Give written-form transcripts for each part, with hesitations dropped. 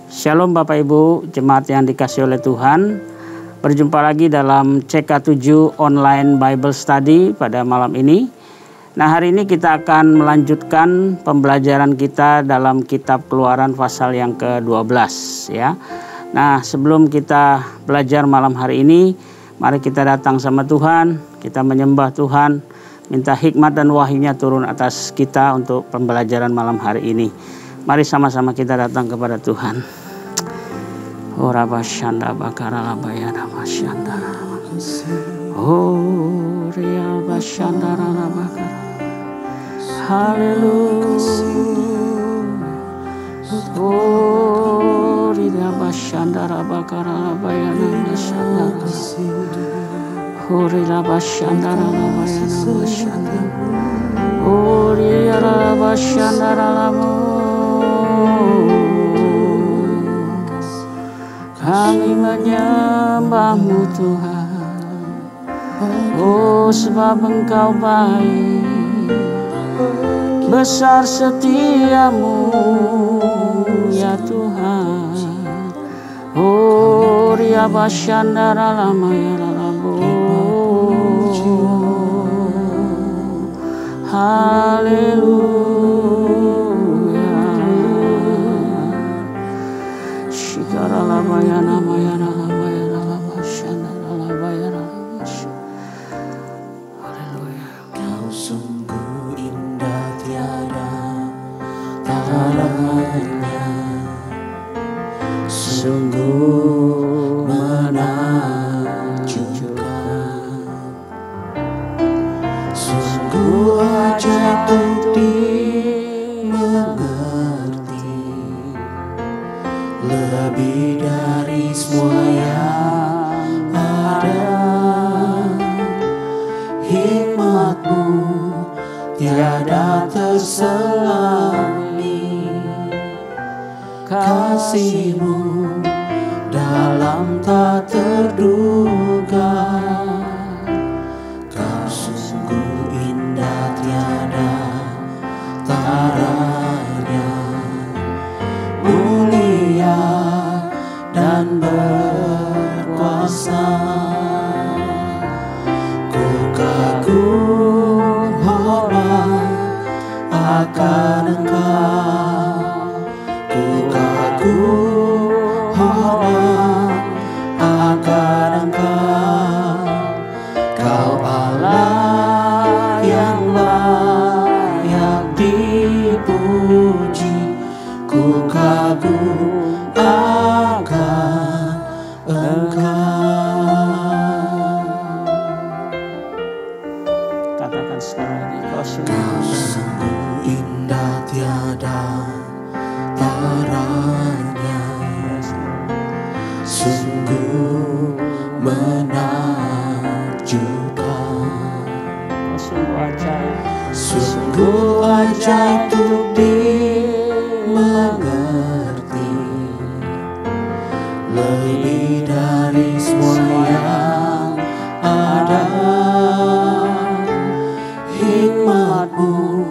Shalom Bapak Ibu, jemaat yang dikasihi oleh Tuhan. Berjumpa lagi dalam CK7 Online Bible Study pada malam ini. Nah, hari ini kita akan melanjutkan pembelajaran kita dalam kitab Keluaran pasal yang ke-12 ya. Nah, sebelum kita belajar malam hari ini, mari kita datang sama Tuhan, kita menyembah Tuhan, minta hikmat dan wahyunya turun atas kita untuk pembelajaran malam hari ini. Mari sama-sama kita datang kepada Tuhan. Ora bashanda bakara labayana bashanda. Oh, ria bashanda labakara. Haleluya. Oh, ria bashanda labakara labayana bashanda. Oh, ria bashanda labayana bashanda. Oh, ria bashanda labayana. Kami menyembah-Mu Tuhan, oh sebab Engkau baik, besar setia-Mu ya Tuhan. Oh ria basyandara lama ya lalabo. Haleluya. Kau sungguh indah tiada taranya, sungguh menakjubkan, sungguh ajaib untuk dimengerti, lebih dari semua yang ada. Hikmat-Mu tiada terselami, kasih-Mu dalam tak terduga. Kau sungguh indah tiada taranya, mulia dan berkuasa. Kagum hormat akan Engkau, ku kagum hormat akan Engkau. Kau Allah yang layak dipuji, ku kagum akan Engkau. Kau sungguh indah tiada taranya, sungguh menakjubkan, sungguh ajaib untuk dimengerti, lebih dari semua yang ada. Hikmat-Mu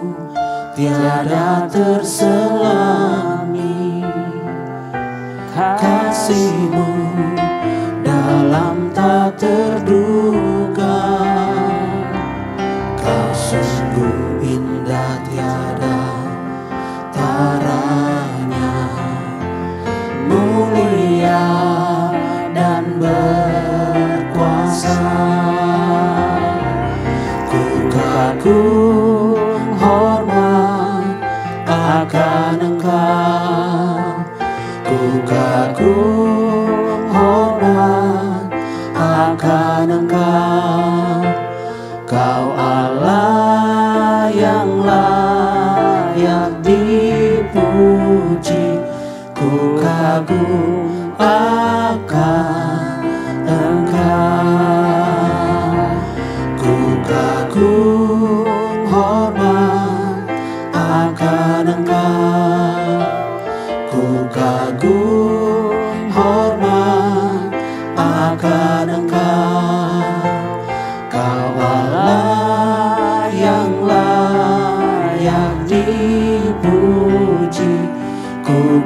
tiada terselami, kasih-Mu dalam tak terduga. Kau sungguh indah tiada taranya, mulia dan berkuasa. Kagum hormat akan Engkau, ku kagum hormat akan Engkau. Kau Allah yang layak dipuji, ku kagum akan Engkau. Kagum hormat akan Engkau, ku kagum hormat akan Engkau. Kau Allah yang layak dipuji,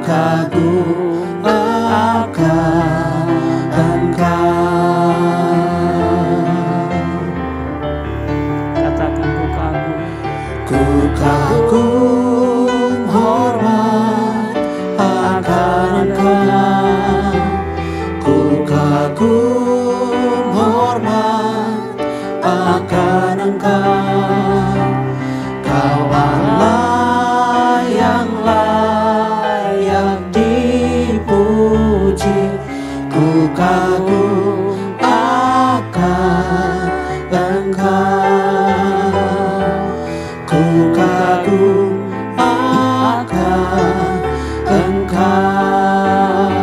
kagum akan Engkau. Katakan ku kagum. Ku kagum hormat akan Engkau. Ku kagum hormat akan Engkau. Kau Allah yang layak dipuji. Ku kagum akan Engkau. Ku kagum akan Engkau.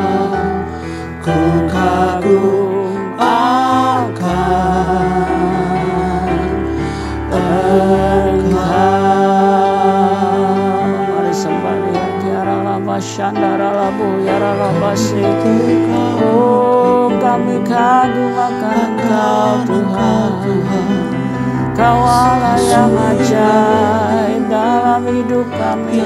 Ku kagum akan Engkau. Mari sembah Dia. Tiara laba shandara labu yara laba siku. Oh, kami kagum akan Engkau Tuhan. Kau Allah yang ajaib dalam hidup kami.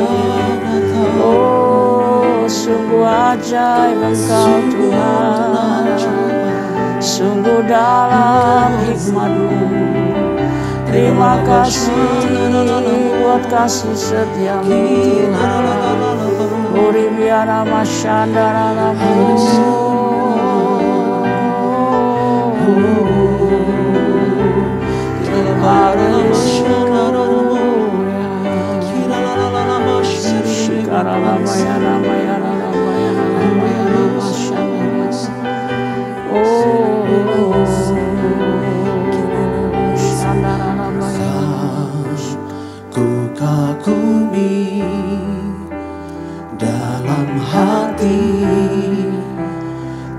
Oh, sungguh ajaib Engkau Tuhan. Sungguh dalam hikmat-Mu. Terima kasih buat kasih setia-Mu Tuhan. Uri biara masyandara labu. Ku kagumi dalam hati,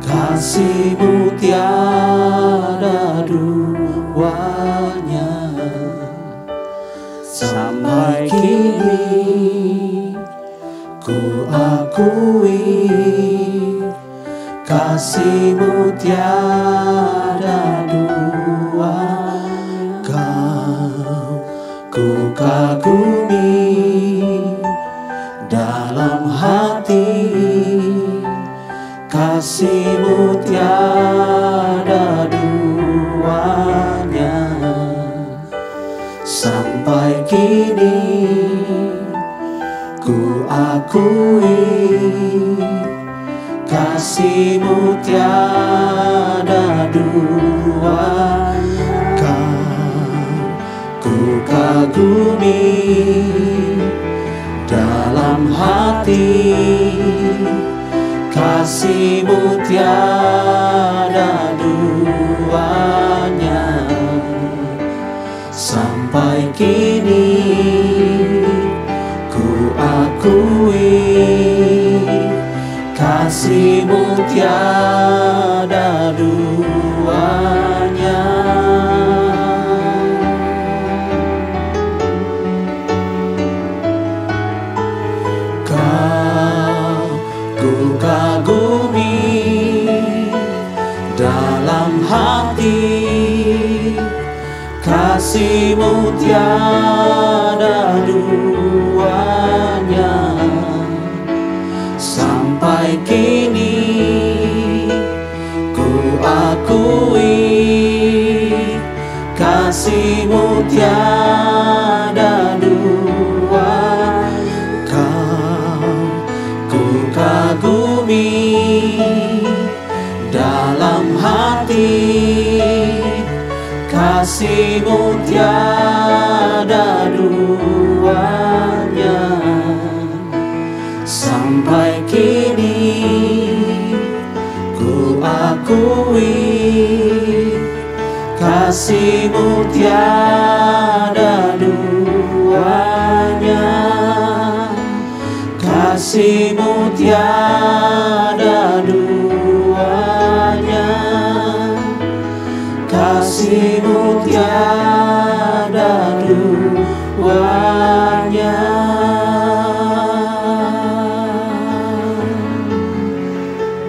kasih-Mu tiada duanya. Sampai kini ku akui, kasih-Mu tiada duanya. Ku kagumi dalam hati, kasih-Mu tiada duanya. Sampai kini ku akui, kasih-Mu tiada duanya. Ku kagumi dalam hati, kasih-Mu tiada duanya. Sampai kini ku akui, kasih-Mu tiada duanya. Ku kagumi dalam hati, kasih-Mu tiada duanya. Sampai kini ku akui, kasih-Mu tiada duanya. Ku kagumi dalam hati, kasih-Mu tiada duanya. Sampai kini ku akui, kasih-Mu tiada duanya. Kasih-Mu tiada duanya. Kasih-Mu tiada duanya.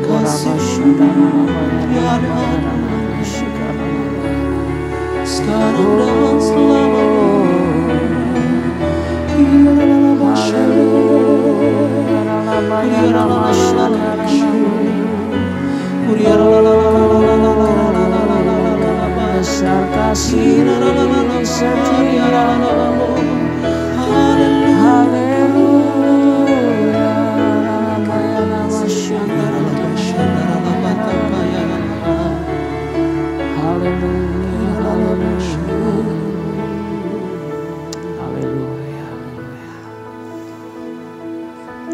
Kasih-Mu tiada sekarang dan selamanya.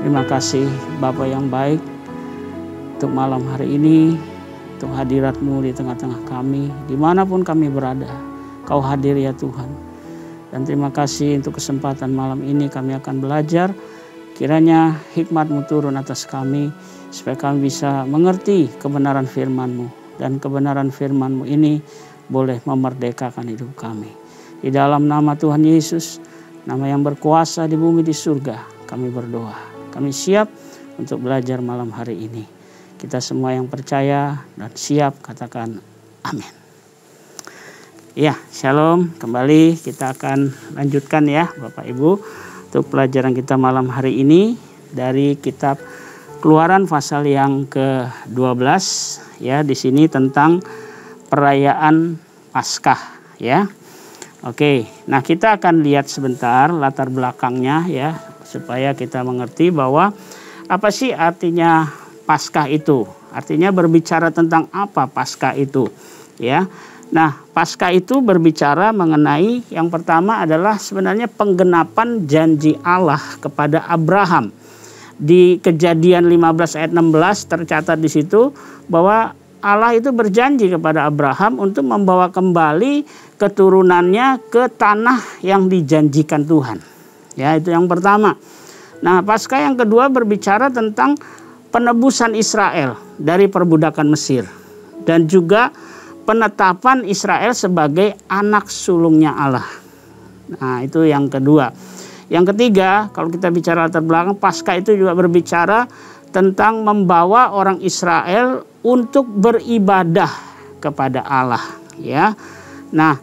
Terima kasih Bapa yang baik untuk malam hari ini, untuk hadirat-Mu di tengah-tengah kami, dimanapun kami berada. Kau hadir ya Tuhan. Dan terima kasih untuk kesempatan malam ini kami akan belajar. Kiranya hikmat-Mu turun atas kami, supaya kami bisa mengerti kebenaran firman-Mu. Dan kebenaran firman-Mu ini boleh memerdekakan hidup kami. Di dalam nama Tuhan Yesus, nama yang berkuasa di bumi di surga, kami berdoa. Kami siap untuk belajar malam hari ini. Kita semua yang percaya dan siap katakan amin. Ya, shalom. Kembali kita akan lanjutkan ya Bapak Ibu untuk pelajaran kita malam hari ini dari kitab Keluaran pasal yang ke-12 ya, di sini tentang perayaan Paskah ya. Oke, nah kita akan lihat sebentar latar belakangnya ya, supaya kita mengerti bahwa apa sih artinya Paskah itu. Artinya berbicara tentang apa Paskah itu ya. Nah, Paskah itu berbicara mengenai yang pertama adalah sebenarnya penggenapan janji Allah kepada Abraham. Di Kejadian 15 ayat 16 tercatat di situ bahwa Allah itu berjanji kepada Abraham untuk membawa kembali keturunannya ke tanah yang dijanjikan Tuhan. Ya, itu yang pertama. Nah, Paskah yang kedua berbicara tentang penebusan Israel dari perbudakan Mesir. Dan juga penetapan Israel sebagai anak sulungnya Allah. Nah, itu yang kedua. Yang ketiga, kalau kita bicara latar belakang, Paskah itu juga berbicara tentang membawa orang Israel untuk beribadah kepada Allah. Ya. Nah,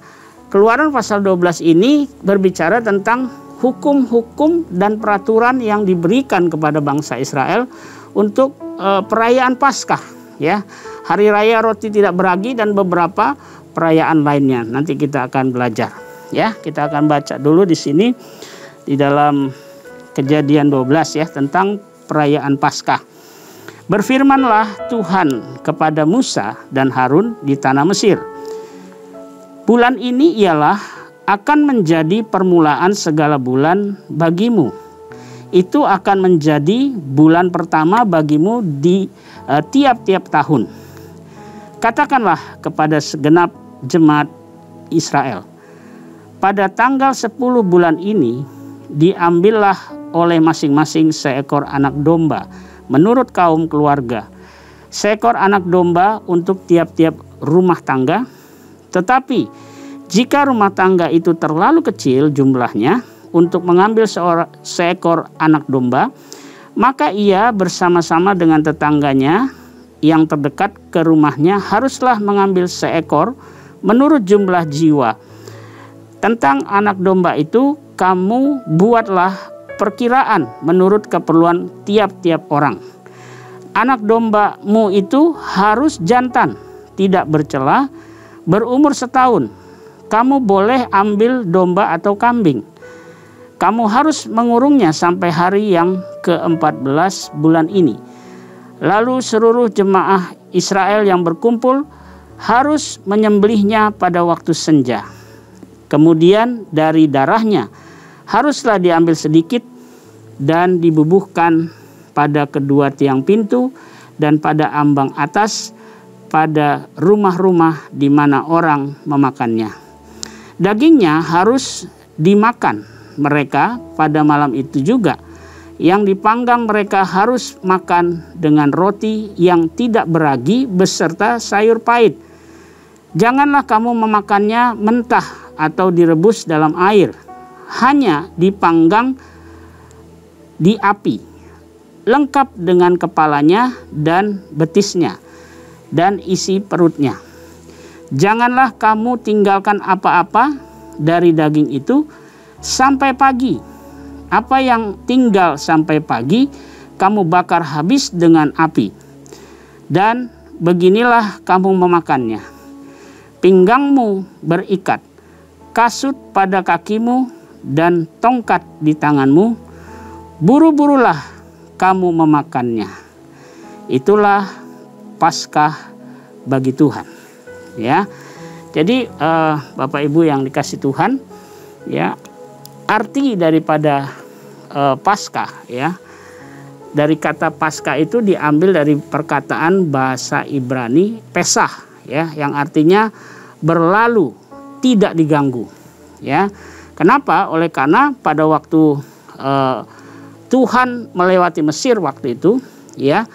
Keluaran pasal 12 ini berbicara tentang hukum-hukum dan peraturan yang diberikan kepada bangsa Israel untuk perayaan Paskah ya. Hari raya roti tidak beragi dan beberapa perayaan lainnya. Nanti kita akan belajar ya. Kita akan baca dulu di sini di dalam Kejadian 12 ya tentang perayaan Paskah. Berfirmanlah Tuhan kepada Musa dan Harun di tanah Mesir. Bulan ini ialah akan menjadi permulaan segala bulan bagimu. Itu akan menjadi bulan pertama bagimu di tiap-tiap tahun. Katakanlah kepada segenap jemaat Israel, pada tanggal 10 bulan ini diambillah oleh masing-masing seekor anak domba menurut kaum keluarga, seekor anak domba untuk tiap-tiap rumah tangga. Tetapi jika rumah tangga itu terlalu kecil jumlahnya untuk mengambil seekor anak domba, maka ia bersama-sama dengan tetangganya yang terdekat ke rumahnya haruslah mengambil seekor menurut jumlah jiwa. Tentang anak domba itu kamu buatlah perkiraan menurut keperluan tiap-tiap orang. Anak dombamu itu harus jantan, tidak bercela, berumur setahun. Kamu boleh ambil domba atau kambing. Kamu harus mengurungnya sampai hari yang ke-14 bulan ini. Lalu seluruh jemaah Israel yang berkumpul harus menyembelihnya pada waktu senja. Kemudian dari darahnya haruslah diambil sedikit dan dibubuhkan pada kedua tiang pintu dan pada ambang atas pada rumah-rumah di mana orang memakannya. Dagingnya harus dimakan mereka pada malam itu juga. Yang dipanggang mereka harus makan dengan roti yang tidak beragi beserta sayur pahit. Janganlah kamu memakannya mentah atau direbus dalam air. Hanya dipanggang di api, lengkap dengan kepalanya dan betisnya dan isi perutnya. Janganlah kamu tinggalkan apa-apa dari daging itu sampai pagi. Apa yang tinggal sampai pagi, kamu bakar habis dengan api. Dan beginilah kamu memakannya. Pinggangmu berikat, kasut pada kakimu, dan tongkat di tanganmu. Buru-burulah kamu memakannya. Itulah Paskah bagi Tuhan. Ya, jadi Bapak Ibu yang dikasih Tuhan, ya, arti daripada Paskah ya dari kata Paskah itu diambil dari perkataan bahasa Ibrani Pesah, ya, yang artinya berlalu, tidak diganggu, ya. Kenapa? Oleh karena pada waktu Tuhan melewati Mesir waktu itu, ya,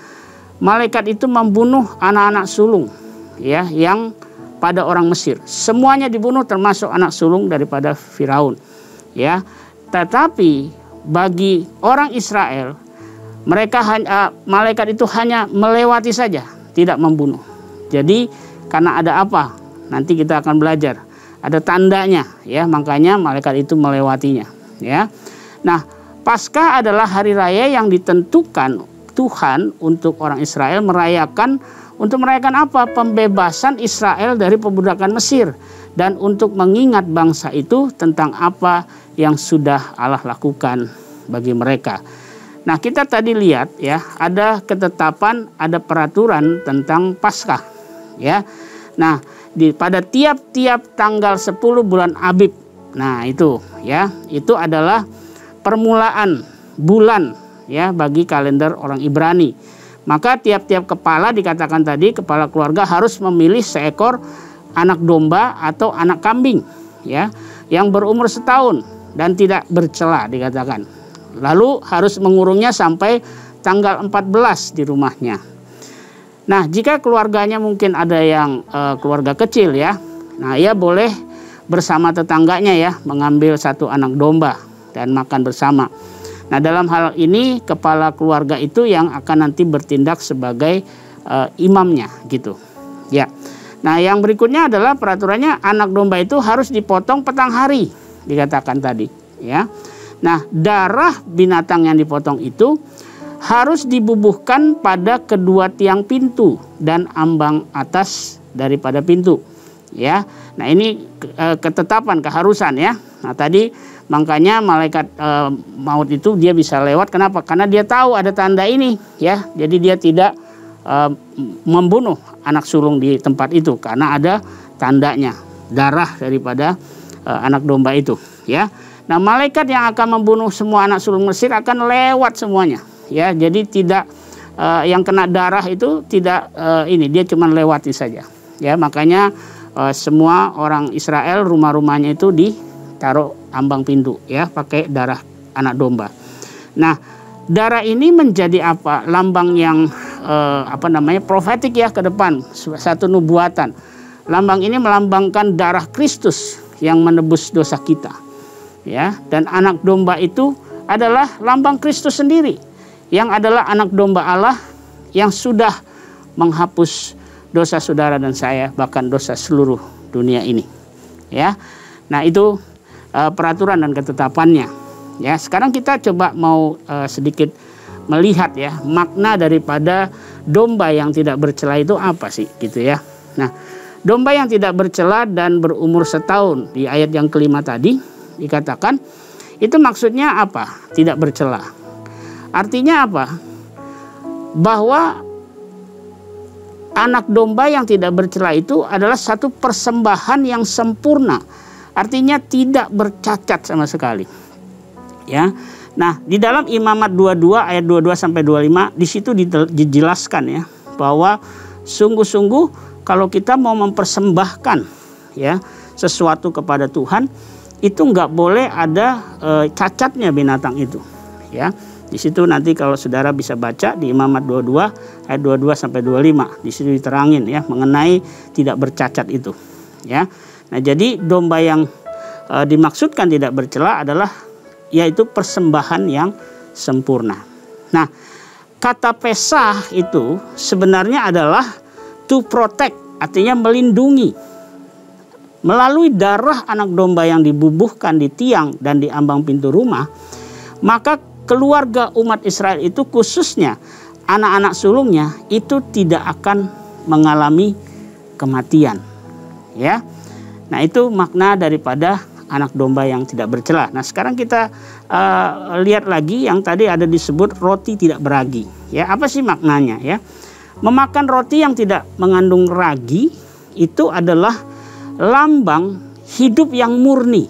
malaikat itu membunuh anak-anak sulung, ya, yang pada orang Mesir. Semuanya dibunuh termasuk anak sulung daripada Firaun, ya. Tetapi bagi orang Israel, malaikat itu hanya melewati saja, tidak membunuh. Jadi karena ada apa? Nanti kita akan belajar. Ada tandanya, ya, makanya malaikat itu melewatinya, ya. Nah, Paskah adalah hari raya yang ditentukan Tuhan untuk orang Israel merayakan apa? Pembebasan Israel dari perbudakan Mesir, dan untuk mengingat bangsa itu tentang apa yang sudah Allah lakukan bagi mereka. Nah, kita tadi lihat, ya, ada ketetapan, ada peraturan tentang Paskah, ya. Nah, pada tiap-tiap tanggal 10 bulan Abib. Nah, itu, ya, itu adalah permulaan bulan, ya, bagi kalender orang Ibrani. Maka tiap-tiap kepala, dikatakan tadi, kepala keluarga harus memilih seekor anak domba atau anak kambing, ya, yang berumur setahun dan tidak bercela, dikatakan. Lalu harus mengurungnya sampai tanggal 14 di rumahnya. Nah, jika keluarganya mungkin ada yang keluarga kecil, ya, nah, ia boleh bersama tetangganya, ya, mengambil satu anak domba dan makan bersama. Nah, dalam hal ini kepala keluarga itu yang akan nanti bertindak sebagai imamnya, gitu, ya. Nah, yang berikutnya adalah peraturannya anak domba itu harus dipotong petang hari, dikatakan tadi, ya. Nah, darah binatang yang dipotong itu harus dibubuhkan pada kedua tiang pintu dan ambang atas daripada pintu, ya. Nah, ini ketetapan, keharusan, ya. Nah, tadi makanya malaikat maut itu dia bisa lewat. Kenapa? Karena dia tahu ada tanda ini, ya. Jadi dia tidak membunuh anak sulung di tempat itu karena ada tandanya, darah daripada anak domba itu, ya. Nah, malaikat yang akan membunuh semua anak sulung Mesir akan lewat semuanya, ya. Jadi tidak yang kena darah itu tidak dia cuma lewati saja, ya. Makanya semua orang Israel rumah-rumahnya itu ditaruh ambang pintu, ya, pakai darah anak domba. Nah, darah ini menjadi apa? Lambang yang profetik, ya, ke depan, satu nubuatan. Lambang ini melambangkan darah Kristus yang menebus dosa kita, ya. Dan anak domba itu adalah lambang Kristus sendiri, yang adalah anak domba Allah yang sudah menghapus dosa saudara dan saya, bahkan dosa seluruh dunia ini, ya. Nah, itu peraturan dan ketetapannya, ya. Sekarang kita coba mau sedikit melihat, ya, makna daripada domba yang tidak bercela itu apa sih, gitu, ya. Nah, domba yang tidak bercela dan berumur setahun di ayat yang kelima tadi dikatakan itu maksudnya apa? Tidak bercela. Artinya apa? Bahwa anak domba yang tidak bercela itu adalah satu persembahan yang sempurna. Artinya tidak bercacat sama sekali, ya. Nah, di dalam Imamat 22 ayat 22 sampai 25 di situ dijelaskan, ya, bahwa sungguh-sungguh kalau kita mau mempersembahkan, ya, sesuatu kepada Tuhan, itu nggak boleh ada cacatnya binatang itu, ya. Di situ nanti kalau saudara bisa baca di Imamat 22 ayat 22 sampai 25, di situ diterangin, ya, mengenai tidak bercacat itu, ya. Nah, jadi domba yang dimaksudkan tidak bercela adalah yaitu persembahan yang sempurna. Nah, kata Pesah itu sebenarnya adalah to protect, artinya melindungi. Melalui darah anak domba yang dibubuhkan di tiang dan di ambang pintu rumah, maka keluarga umat Israel itu, khususnya anak-anak sulungnya, itu tidak akan mengalami kematian, ya. Nah, itu makna daripada anak domba yang tidak bercela. Nah, sekarang kita lihat lagi yang tadi ada disebut roti tidak beragi, ya. Apa sih maknanya, ya? Memakan roti yang tidak mengandung ragi itu adalah lambang hidup yang murni,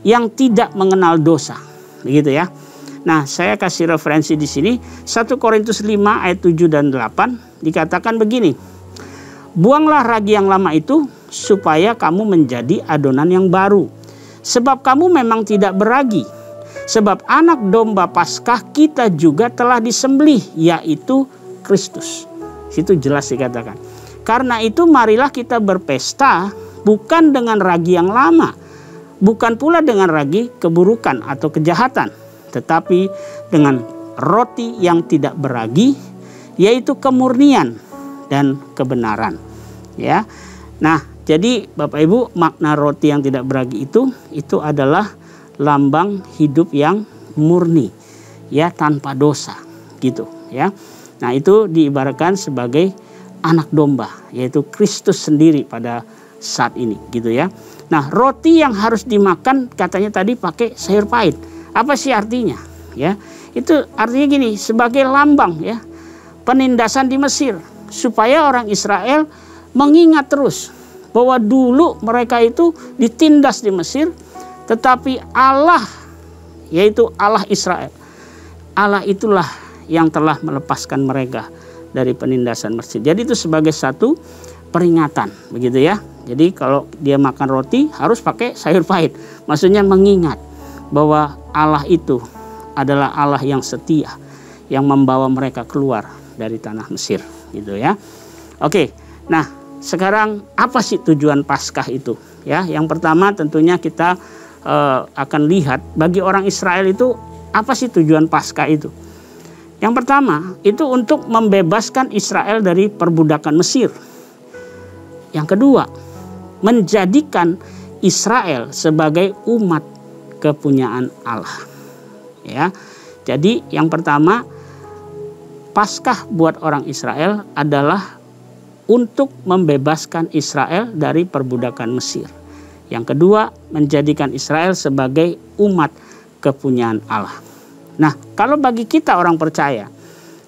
yang tidak mengenal dosa, begitu, ya. Nah, saya kasih referensi di sini 1 Korintus 5 ayat 7 dan 8 dikatakan begini. Buanglah ragi yang lama itu supaya kamu menjadi adonan yang baru. Sebab kamu memang tidak beragi. Sebab anak domba Paskah kita juga telah disembelih, yaitu Kristus. Situ jelas dikatakan. Karena itu marilah kita berpesta bukan dengan ragi yang lama, bukan pula dengan ragi keburukan atau kejahatan, tetapi dengan roti yang tidak beragi, yaitu kemurnian dan kebenaran. Ya. Nah, jadi Bapak Ibu, makna roti yang tidak beragi itu adalah lambang hidup yang murni, ya, tanpa dosa, gitu, ya. Nah, itu diibaratkan sebagai anak domba, yaitu Kristus sendiri pada saat ini, gitu ya. Nah, roti yang harus dimakan katanya tadi pakai sayur pahit. Apa sih artinya? Ya, itu artinya gini, sebagai lambang, ya, penindasan di Mesir, supaya orang Israel mengingat terus bahwa dulu mereka itu ditindas di Mesir, tetapi Allah, yaitu Allah Israel, Allah itulah yang telah melepaskan mereka dari penindasan Mesir. Jadi itu sebagai satu peringatan, begitu ya. Jadi kalau dia makan roti harus pakai sayur pahit. Maksudnya mengingat bahwa Allah itu adalah Allah yang setia, yang membawa mereka keluar dari tanah Mesir, gitu ya. Oke, nah sekarang apa sih tujuan Paskah itu? Ya, yang pertama tentunya kita akan lihat bagi orang Israel itu apa sih tujuan Paskah itu? Yang pertama itu untuk membebaskan Israel dari perbudakan Mesir. Yang kedua, menjadikan Israel sebagai umat kepunyaan Allah. Ya. Jadi yang pertama, Paskah buat orang Israel adalah untuk membebaskan Israel dari perbudakan Mesir. Yang kedua, menjadikan Israel sebagai umat kepunyaan Allah. Nah, kalau bagi kita orang percaya,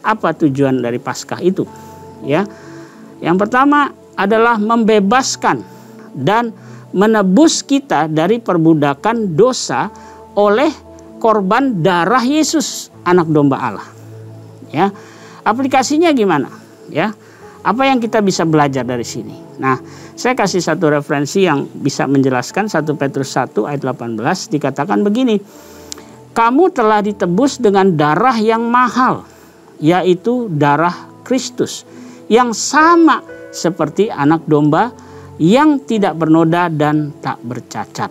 apa tujuan dari Paskah itu? Ya, yang pertama adalah membebaskan dan menebus kita dari perbudakan dosa oleh korban darah Yesus, anak domba Allah. Ya, aplikasinya gimana? Ya, apa yang kita bisa belajar dari sini? Nah, saya kasih satu referensi yang bisa menjelaskan. 1 Petrus 1 ayat 18 dikatakan begini. Kamu telah ditebus dengan darah yang mahal, yaitu darah Kristus, yang sama seperti anak domba yang tidak bernoda dan tak bercacat.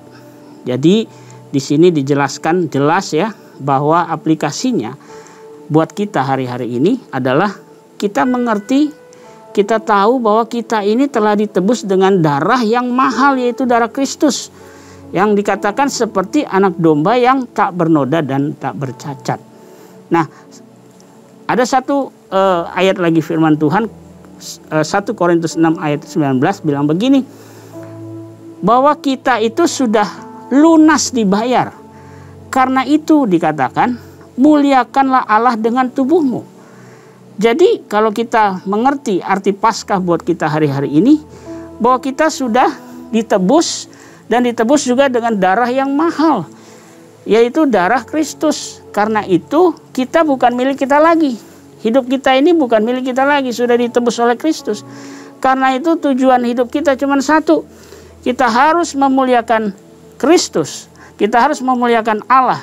Jadi di sini dijelaskan jelas ya bahwa aplikasinya buat kita hari-hari ini adalah kita mengerti, kita tahu bahwa kita ini telah ditebus dengan darah yang mahal, yaitu darah Kristus, yang dikatakan seperti anak domba yang tak bernoda dan tak bercacat. Nah, ada satu ayat lagi firman Tuhan, 1 Korintus 6 ayat 19 bilang begini, bahwa kita itu sudah lunas dibayar. Karena itu dikatakan, muliakanlah Allah dengan tubuhmu. Jadi kalau kita mengerti arti Paskah buat kita hari-hari ini, bahwa kita sudah ditebus, dan ditebus juga dengan darah yang mahal, yaitu darah Kristus. Karena itu kita bukan milik kita lagi. Hidup kita ini bukan milik kita lagi, sudah ditebus oleh Kristus. Karena itu tujuan hidup kita cuma satu. Kita harus memuliakan Kristus. Kita harus memuliakan Allah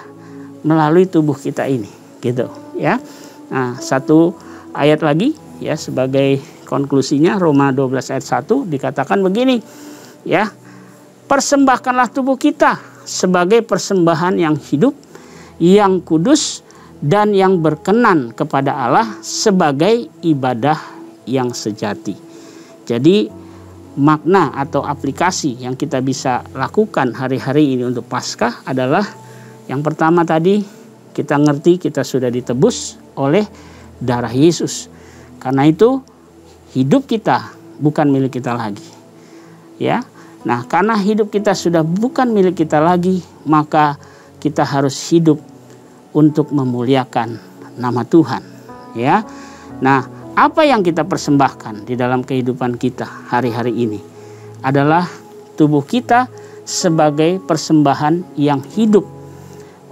melalui tubuh kita ini, gitu ya. Nah, satu ayat lagi ya sebagai konklusinya, Roma 12 ayat 1 dikatakan begini, ya. Persembahkanlah tubuh kita sebagai persembahan yang hidup, yang kudus, dan yang berkenan kepada Allah sebagai ibadah yang sejati. Jadi makna atau aplikasi yang kita bisa lakukan hari-hari ini untuk Paskah adalah yang pertama tadi, kita ngerti kita sudah ditebus oleh darah Yesus. Karena itu hidup kita bukan milik kita lagi. Ya. Nah, karena hidup kita sudah bukan milik kita lagi, maka kita harus hidup untuk memuliakan nama Tuhan, ya. Nah, apa yang kita persembahkan di dalam kehidupan kita hari-hari ini adalah tubuh kita sebagai persembahan yang hidup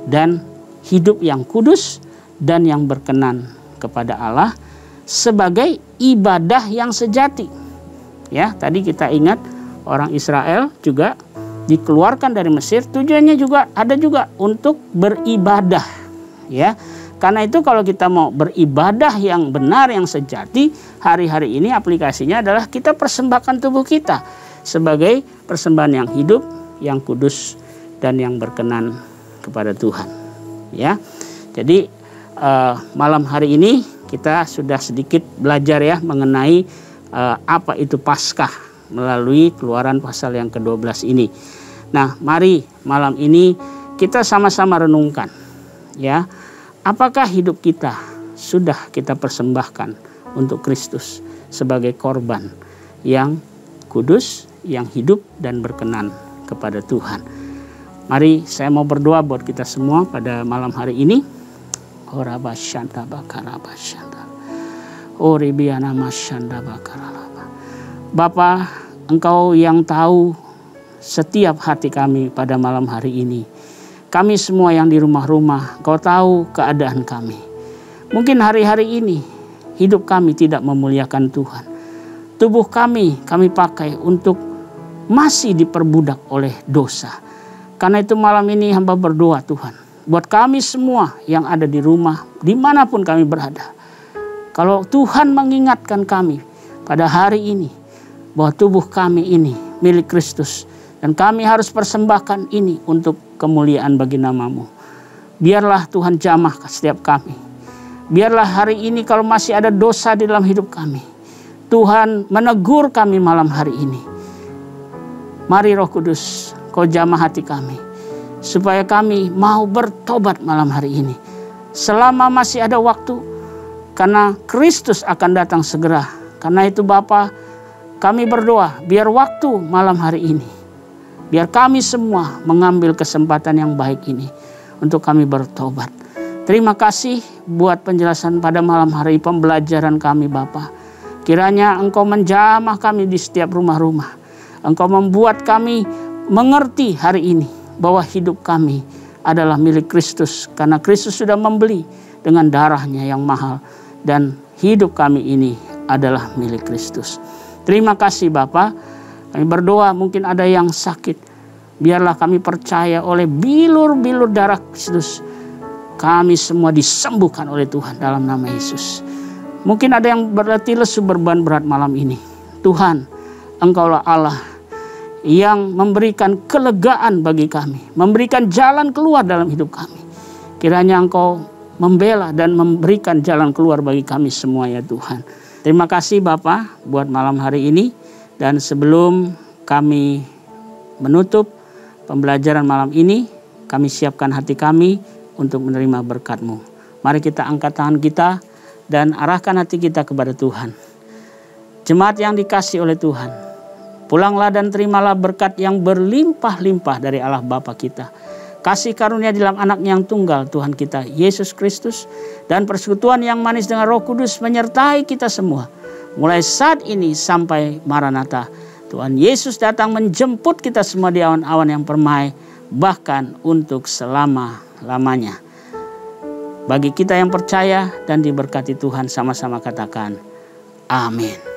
dan hidup yang kudus dan yang berkenan kepada Allah sebagai ibadah yang sejati. Ya, tadi kita ingat orang Israel juga dikeluarkan dari Mesir, tujuannya juga ada juga untuk beribadah. Ya, karena itu kalau kita mau beribadah yang benar, yang sejati, hari-hari ini aplikasinya adalah kita persembahkan tubuh kita sebagai persembahan yang hidup, yang kudus, dan yang berkenan kepada Tuhan. Ya, jadi malam hari ini kita sudah sedikit belajar ya mengenai apa itu Paskah melalui Keluaran pasal yang ke-12 ini. Nah, mari malam ini kita sama-sama renungkan ya, apakah hidup kita sudah kita persembahkan untuk Kristus sebagai korban yang kudus, yang hidup dan berkenan kepada Tuhan. Mari saya mau berdoa buat kita semua pada malam hari ini. Bapa, Engkau yang tahu setiap hati kami pada malam hari ini. Kami semua yang di rumah-rumah, Engkau tahu keadaan kami. Mungkin hari-hari ini hidup kami tidak memuliakan Tuhan. Tubuh kami pakai untuk masih diperbudak oleh dosa. Karena itu malam ini hamba berdoa Tuhan, buat kami semua yang ada di rumah, dimanapun kami berada. Kalau Tuhan mengingatkan kami pada hari ini, bahwa tubuh kami ini milik Kristus. Dan kami harus persembahkan ini untuk kemuliaan bagi nama-Mu. Biarlah Tuhan jamah setiap kami. Biarlah hari ini kalau masih ada dosa di dalam hidup kami, Tuhan menegur kami malam hari ini. Mari Roh Kudus, Kau jamah hati kami, supaya kami mau bertobat malam hari ini. Selama masih ada waktu, karena Kristus akan datang segera. Karena itu Bapa, kami berdoa, biar waktu malam hari ini, biar kami semua mengambil kesempatan yang baik ini untuk kami bertobat. Terima kasih buat penjelasan pada malam hari pembelajaran kami Bapa. Kiranya Engkau menjamah kami di setiap rumah-rumah. Engkau membuat kami mengerti hari ini bahwa hidup kami adalah milik Kristus. Karena Kristus sudah membeli dengan darahnya yang mahal. Dan hidup kami ini adalah milik Kristus. Terima kasih Bapa. Kami berdoa mungkin ada yang sakit. Biarlah kami percaya oleh bilur-bilur darah Kristus, kami semua disembuhkan oleh Tuhan dalam nama Yesus. Mungkin ada yang berlatih lesu beban berat malam ini. Tuhan, Engkaulah Allah yang memberikan kelegaan bagi kami, memberikan jalan keluar dalam hidup kami. Kiranya Engkau membela dan memberikan jalan keluar bagi kami semua ya Tuhan. Terima kasih Bapa buat malam hari ini. Dan sebelum kami menutup pembelajaran malam ini, kami siapkan hati kami untuk menerima berkat-Mu. Mari kita angkat tangan kita dan arahkan hati kita kepada Tuhan. Jemaat yang dikasihi oleh Tuhan, pulanglah dan terimalah berkat yang berlimpah-limpah dari Allah Bapa kita. Kasih karunia di dalam Anak-Nya yang tunggal Tuhan kita Yesus Kristus, dan persekutuan yang manis dengan Roh Kudus menyertai kita semua mulai saat ini sampai Maranatha. Tuhan Yesus datang menjemput kita semua di awan-awan yang permai, bahkan untuk selama-lamanya. Bagi kita yang percaya dan diberkati Tuhan, sama-sama katakan amin.